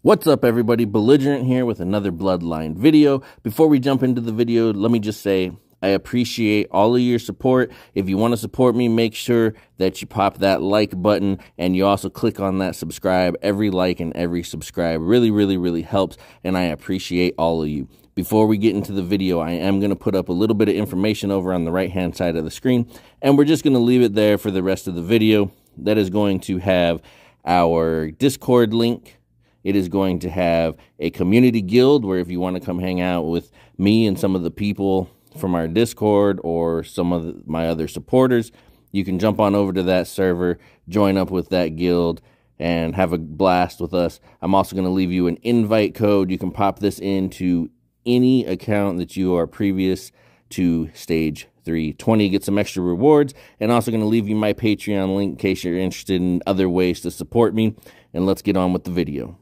What's up, everybody? Belligerent here with another Bloodline video. Before we jump into the video, let me just say I appreciate all of your support. If you want to support me, make sure that you pop that like button and you also click on that subscribe. Every like and every subscribe really helps, and I appreciate all of you. Before we get into the video, I am going to put up a little bit of information over on the right-hand side of the screen, and we're just going to leave it there for the rest of the video. That is going to have our Discord link. It is going to have a community guild where if you want to come hang out with me and some of the people from our Discord or some of my other supporters, you can jump on over to that server, join up with that guild, and have a blast with us. I'm also going to leave you an invite code. You can pop this into any account that you are previous to stage 320, get some extra rewards, and also going to leave you my Patreon link in case you're interested in other ways to support me. And let's get on with the video.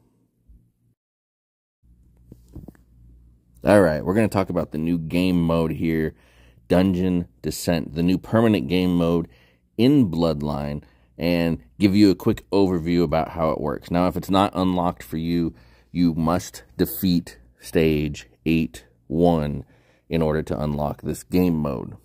All right, we're going to talk about the new game mode here, Dungeon Descent, the new permanent game mode in Bloodline, and give you a quick overview about how it works. Now, if it's not unlocked for you, you must defeat stage 8-1 in order to unlock this game mode.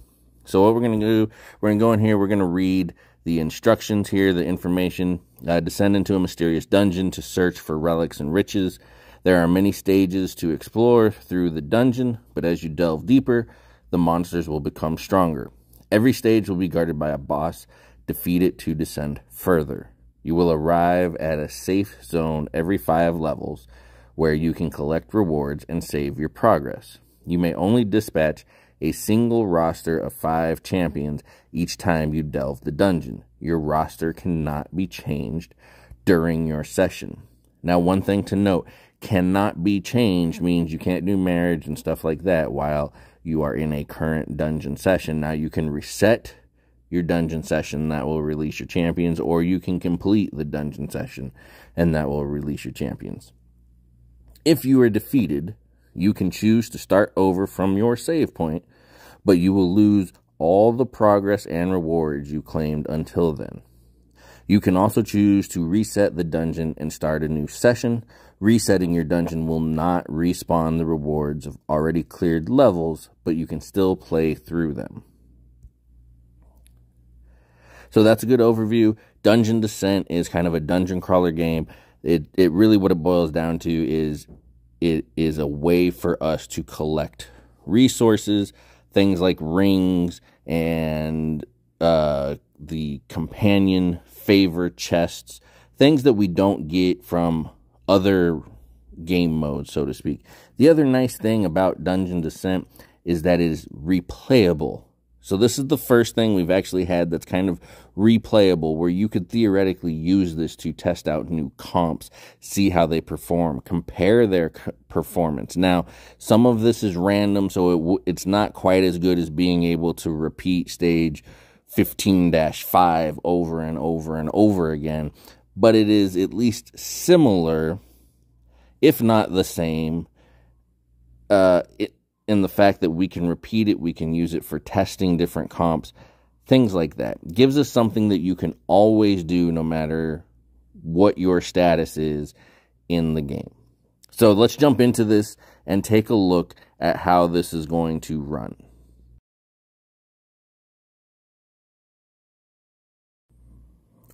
So what we're going to do, we're going to go in here, we're going to read the instructions here, the information. Descend into a mysterious dungeon to search for relics and riches. There are many stages to explore through the dungeon, but as you delve deeper, the monsters will become stronger. Every stage will be guarded by a boss. Defeat it to descend further. You will arrive at a safe zone every 5 levels where you can collect rewards and save your progress. You may only dispatch a single roster of 5 champions each time you delve the dungeon. Your roster cannot be changed during your session. Now, one thing to note, cannot be changed means you can't do marriage and stuff like that while you are in a current dungeon session. Now, you can reset your dungeon session, that will release your champions, or you can complete the dungeon session and that will release your champions. If you are defeated, you can choose to start over from your save point, but you will lose all the progress and rewards you claimed until then. You can also choose to reset the dungeon and start a new session. Resetting your dungeon will not respawn the rewards of already cleared levels, but you can still play through them. So that's a good overview. Dungeon Descent is kind of a dungeon crawler game. It really, what it boils down to is it is a way for us to collect resources, things like rings and the companion favor chests, things that we don't get from other game modes, so to speak. The other nice thing about Dungeon Descent is that it is replayable. So this is the first thing we've actually had that's kind of replayable, where you could theoretically use this to test out new comps, see how they perform, compare their performance. Now, some of this is random, so it's not quite as good as being able to repeat stage 15-5 over and over and over again, but it is at least similar, if not the same, in the fact that we can repeat it, we can use it for testing different comps, things like that. Gives us something that you can always do no matter what your status is in the game. So let's jump into this and take a look at how this is going to run.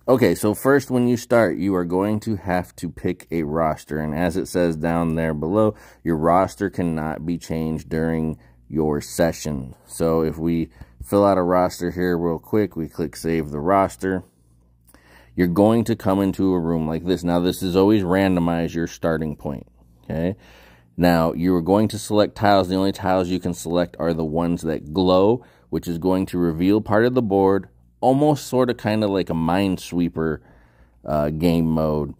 Okay, so first when you start, you are going to have to pick a roster. And as it says down there below, your roster cannot be changed during your session. So if we fill out a roster here real quick, we click Save the Roster. You're going to come into a room like this. Now, this is always randomize your starting point, okay? Now, you are going to select tiles. The only tiles you can select are the ones that glow, which is going to reveal part of the board, almost sort of kind of like a Minesweeper game mode,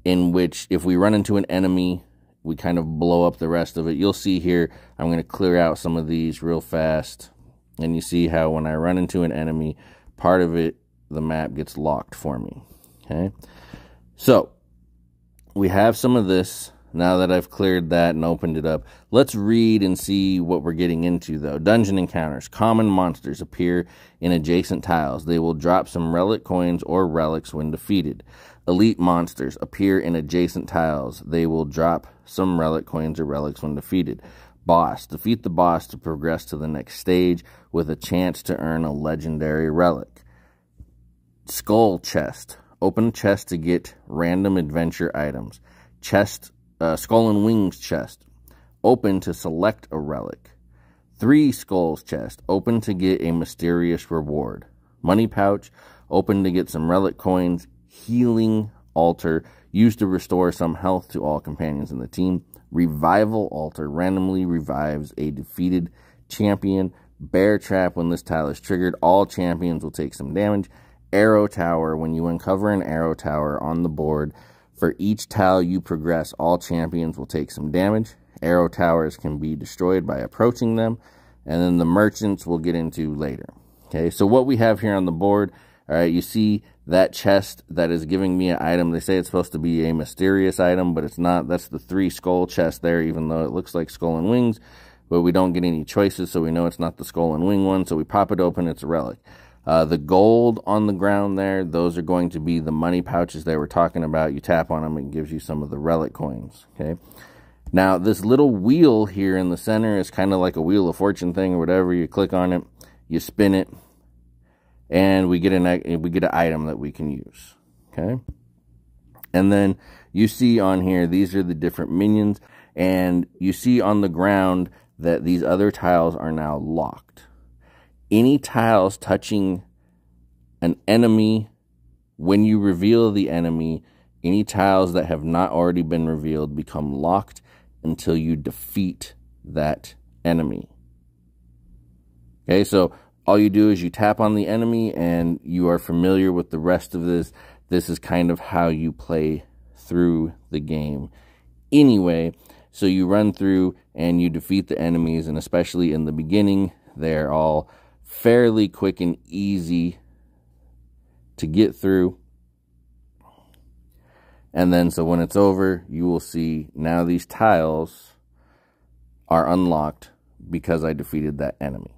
in which if we run into an enemy, we kind of blow up the rest of it. You'll see here, I'm going to clear out some of these real fast, and you see how when I run into an enemy, part of it, the map gets locked for me, okay? So, we have some of this. Now that I've cleared that and opened it up, let's read and see what we're getting into, though. Dungeon encounters. Common monsters appear in adjacent tiles. They will drop some relic coins or relics when defeated. Elite monsters appear in adjacent tiles. They will drop some relic coins or relics when defeated. Boss. Defeat the boss to progress to the next stage with a chance to earn a legendary relic. Skull chest. Open chest to get random adventure items. Skull and wings chest. Open to select a relic. 3 skulls chest. Open to get a mysterious reward. Money pouch. Open to get some relic coins. Healing altar. Used to restore some health to all companions in the team. Revival altar. Randomly revives a defeated champion. Bear trap. When this tile is triggered, all champions will take some damage. Arrow tower. When you uncover an arrow tower on the board, for each tile you progress, all champions will take some damage. Arrow towers can be destroyed by approaching them. And then the merchants we'll get into later. Okay, so what we have here on the board, all right, you see that chest that is giving me an item. They say it's supposed to be a mysterious item, but it's not. That's the 3 skull chest there, even though it looks like skull and wings. But we don't get any choices, so we know it's not the skull and wing one. So we pop it open, it's a relic. The gold on the ground there, those are going to be the money pouches they were talking about. You tap on them, it gives you some of the relic coins, okay? Now, this little wheel here in the center is kind of like a Wheel of Fortune thing or whatever. You click on it, you spin it, and we get an item that we can use, okay? And then you see on here, these are the different minions, and you see on the ground that these other tiles are now locked. Any tiles touching an enemy, when you reveal the enemy, any tiles that have not already been revealed become locked until you defeat that enemy. Okay, so all you do is you tap on the enemy and you are familiar with the rest of this. This is kind of how you play through the game anyway. So you run through and you defeat the enemies, and especially in the beginning, they're all fairly quick and easy to get through. And then, so when it's over, you will see now these tiles are unlocked because I defeated that enemy.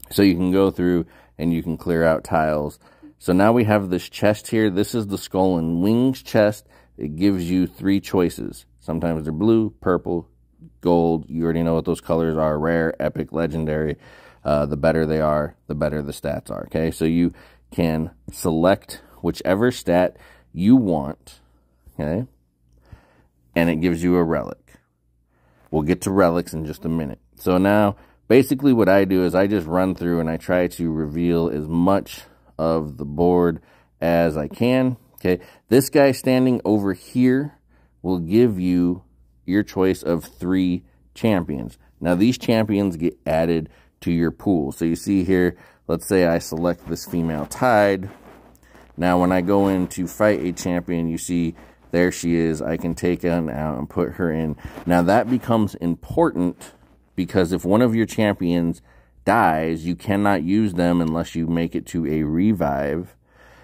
So you can go through and you can clear out tiles. So now we have this chest here. This is the skull and wings chest. It gives you 3 choices. Sometimes they're blue, purple, gold. You already know what those colors are: rare, epic, legendary. The better they are, the better the stats are. Okay, so you can select whichever stat you want, okay, and it gives you a relic. We'll get to relics in just a minute. So now, basically what I do is I just run through and I try to reveal as much of the board as I can, okay. This guy standing over here will give you your choice of 3 champions. Now, these champions get added to your pool. So you see here, let's say I select this female Tide. Now, when I go in to fight a champion, you see there she is. I can take her out and put her in. Now, that becomes important because if one of your champions dies, you cannot use them unless you make it to a revive.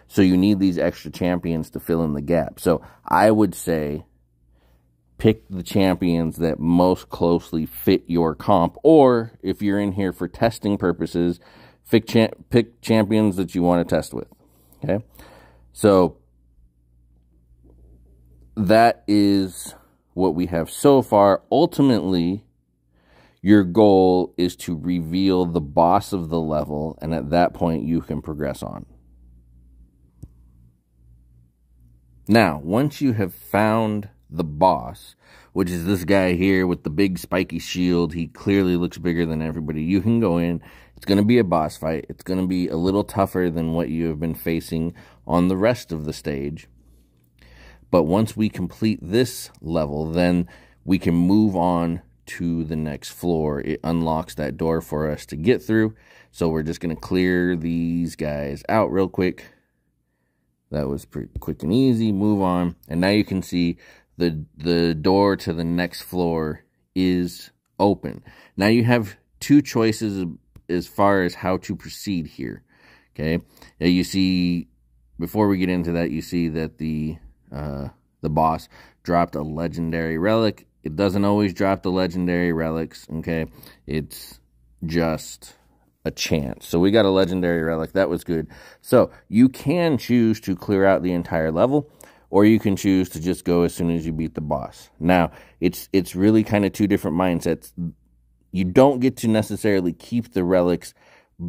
So you need these extra champions to fill in the gap. So I would say pick the champions that most closely fit your comp, or if you're in here for testing purposes, pick champions that you want to test with. Okay, so that is what we have so far. Ultimately, your goal is to reveal the boss of the level, and at that point, you can progress on. Now, once you have found the boss, which is this guy here with the big spiky shield, he clearly looks bigger than everybody, you can go in. It's going to be a boss fight. It's going to be a little tougher than what you have been facing on the rest of the stage. But once we complete this level, then we can move on to the next floor. It unlocks that door for us to get through. So we're just going to clear these guys out real quick. That was pretty quick and easy. Move on. And now you can see the door to the next floor is open. Now you have 2 choices as far as how to proceed here. Okay. Now you see, before we get into that, you see that the boss dropped a legendary relic. It doesn't always drop the legendary relics. Okay. It's just a chance. So we got a legendary relic. That was good. So you can choose to clear out the entire level, or you can choose to just go as soon as you beat the boss. Now, it's really kind of two different mindsets. You don't get to necessarily keep the relics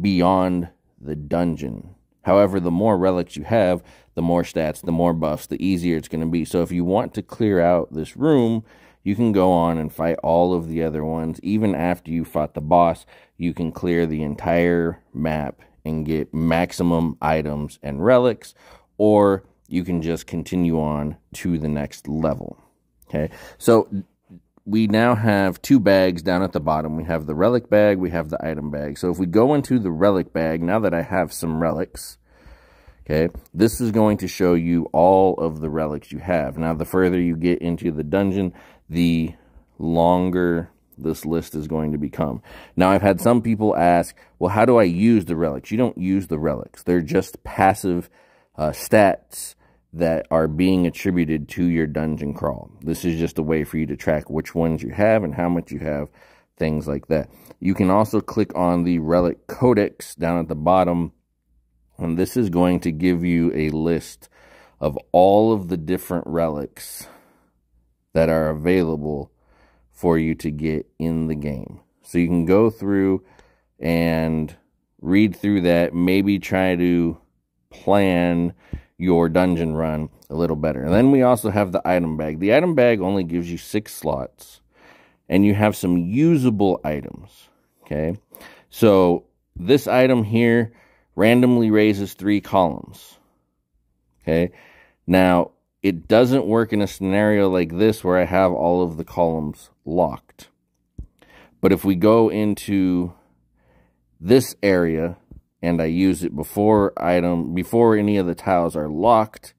beyond the dungeon. However, the more relics you have, the more stats, the more buffs, the easier it's going to be. So if you want to clear out this room, you can go on and fight all of the other ones. Even after you fought the boss, you can clear the entire map and get maximum items and relics, or you can just continue on to the next level. Okay, so we now have two bags down at the bottom. We have the relic bag, we have the item bag. So if we go into the relic bag, now that I have some relics, okay, this is going to show you all of the relics you have. Now, the further you get into the dungeon, the longer this list is going to become. Now, I've had some people ask, well, how do I use the relics? You don't use the relics. They're just passive stats that are being attributed to your dungeon crawl. This is just a way for you to track which ones you have and how much you have, things like that. You can also click on the Relic Codex down at the bottom, and this is going to give you a list of all of the different relics that are available for you to get in the game. So you can go through and read through that, maybe try to plan your dungeon run a little better. And then we also have the item bag. The item bag only gives you 6 slots, and you have some usable items, okay? So this item here randomly raises 3 columns, okay? Now, it doesn't work in a scenario like this where I have all of the columns locked. But if we go into this area and I use it before any of the tiles are locked,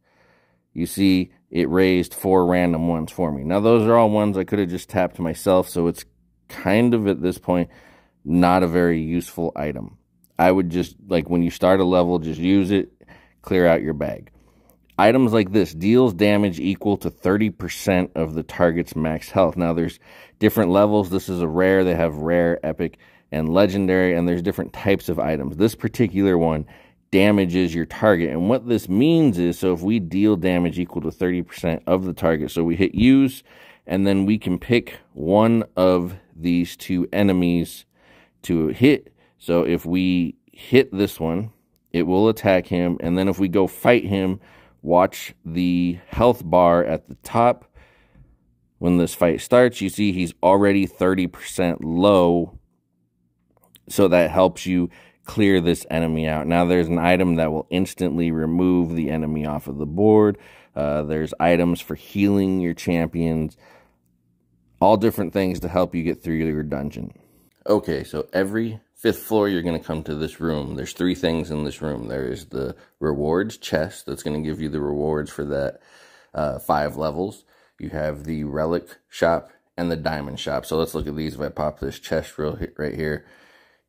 you see it raised 4 random ones for me. Now, those are all ones I could have just tapped myself, so it's kind of, at this point, not a very useful item. I would just, like, when you start a level, just use it, clear out your bag. Items like this deals damage equal to 30% of the target's max health. Now, there's different levels. This is a rare. They have rare, epic, and legendary, and there's different types of items. This particular one damages your target, and what this means is, so if we deal damage equal to 30% of the target, so we hit use, and then we can pick one of these 2 enemies to hit. So if we hit this one, it will attack him, and then if we go fight him, watch the health bar at the top. When this fight starts, you see he's already 30% low, so that helps you clear this enemy out. Now, there's an item that will instantly remove the enemy off of the board. There's items for healing your champions. All different things to help you get through your dungeon. Okay, so every 5th floor, you're going to come to this room. There's 3 things in this room. There is the rewards chest that's going to give you the rewards for that 5 levels. You have the Relic Shop and the Diamond Shop. So let's look at these. If I pop this chest right here,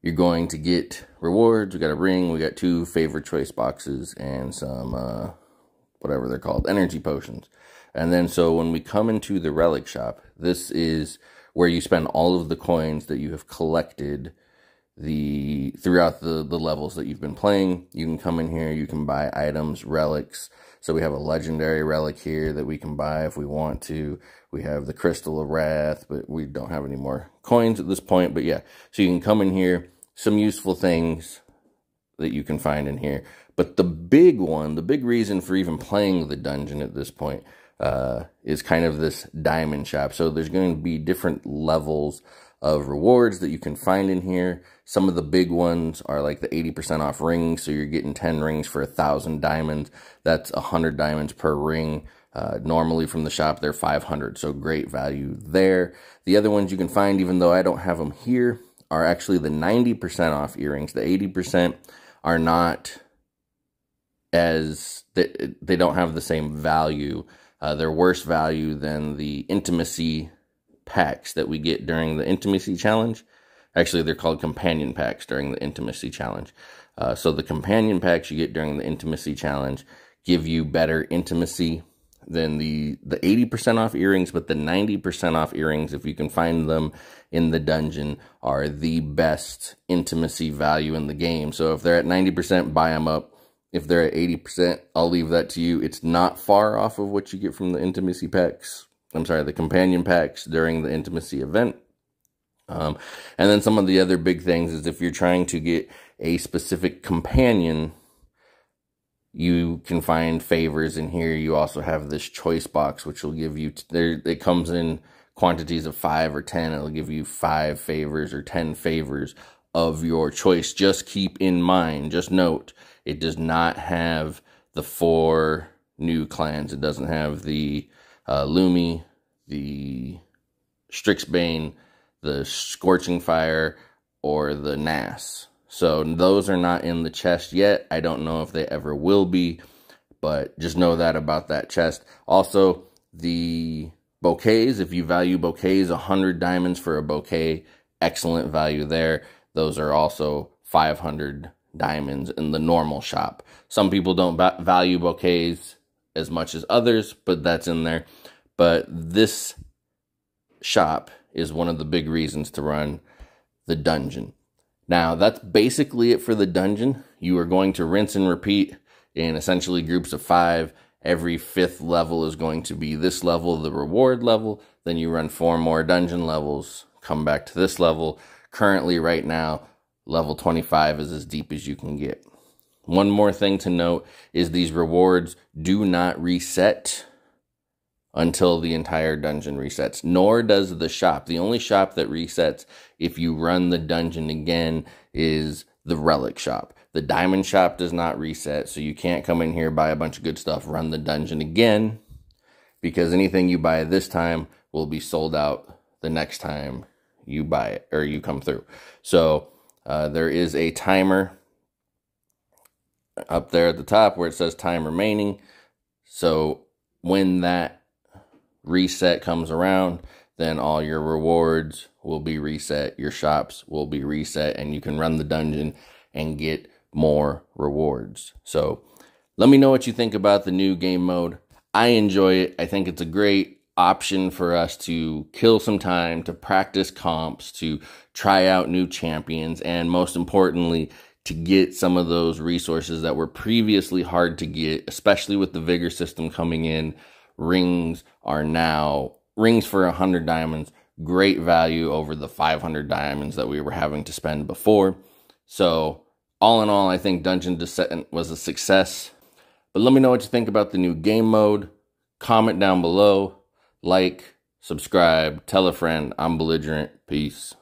you're going to get rewards. We got a ring. We got 2 favorite choice boxes and some, whatever they're called, energy potions. And then, so when we come into the Relic Shop, this is where you spend all of the coins that you have collected throughout the levels that you've been playing. You can come in here, you can buy items, relics. So we have a legendary relic here that we can buy if we want to. We have the Crystal of Wrath, but we don't have any more coins at this point. But yeah, so you can come in here, some useful things that you can find in here. But the big one, the big reason for even playing the dungeon at this point is kind of this diamond shop. So there's going to be different levels of rewards that you can find in here. Some of the big ones are like the 80% off rings, so you're getting 10 rings for 1,000 diamonds. That's 100 diamonds per ring. Normally from the shop, they're 500, so great value there. The other ones you can find, even though I don't have them here, are actually the 90% off earrings. The 80% are not as, they don't have the same value. They're worse value than the intimacy packs that we get during the intimacy challenge. Actually, they're called companion packs during the intimacy challenge. So the companion packs you get during the intimacy challenge give you better intimacy than the 80% off earrings, but the 90% off earrings, if you can find them in the dungeon, are the best intimacy value in the game. So if they're at 90%, buy them up. If they're at 80%, I'll leave that to you. It's not far off of what you get from the intimacy packs. I'm sorry, the companion packs during the intimacy event. And then some of the other big things is if you're trying to get a specific companion, you can find favors in here. You also have this choice box, which will give you, it comes in quantities of 5 or 10. It'll give you 5 favors or 10 favors of your choice. Just keep in mind, just note, it does not have the 4 new clans. It doesn't have the Lumi, the Strixbane, the Scorching Fire, or the Nas. So those are not in the chest yet. I don't know if they ever will be, but just know that about that chest. Also, the bouquets, if you value bouquets, 100 diamonds for a bouquet, excellent value there. Those are also 500 diamonds in the normal shop. Some people don't value bouquets as much as others, but that's in there. But this shop is one of the big reasons to run the dungeon. Now, that's basically it for the dungeon. You are going to rinse and repeat in essentially groups of 5. Every 5th level is going to be this level, the reward level. Then you run 4 more dungeon levels, come back to this level. Currently, right now, level 25 is as deep as you can get. One more thing to note is these rewards do not reset until the entire dungeon resets, nor does the shop. The only shop that resets if you run the dungeon again is the Relic Shop. The Diamond Shop does not reset, so you can't come in here, buy a bunch of good stuff, run the dungeon again, because anything you buy this time will be sold out the next time you buy it or you come through. So there is a timer up there at the top where it says time remaining. So when that reset comes around, then all your rewards will be reset, your shops will be reset, and you can run the dungeon and get more rewards. So let me know what you think about the new game mode. I enjoy it. I think it's a great option for us to kill some time, to practice comps, to try out new champions, and most importantly, to get some of those resources that were previously hard to get, especially with the Vigor system coming in. Rings are now, rings for 100 diamonds, great value over the 500 diamonds that we were having to spend before. So all in all, I think Dungeon Descent was a success. But let me know what you think about the new game mode. Comment down below, like, subscribe, tell a friend. I'm Belligerent. Peace.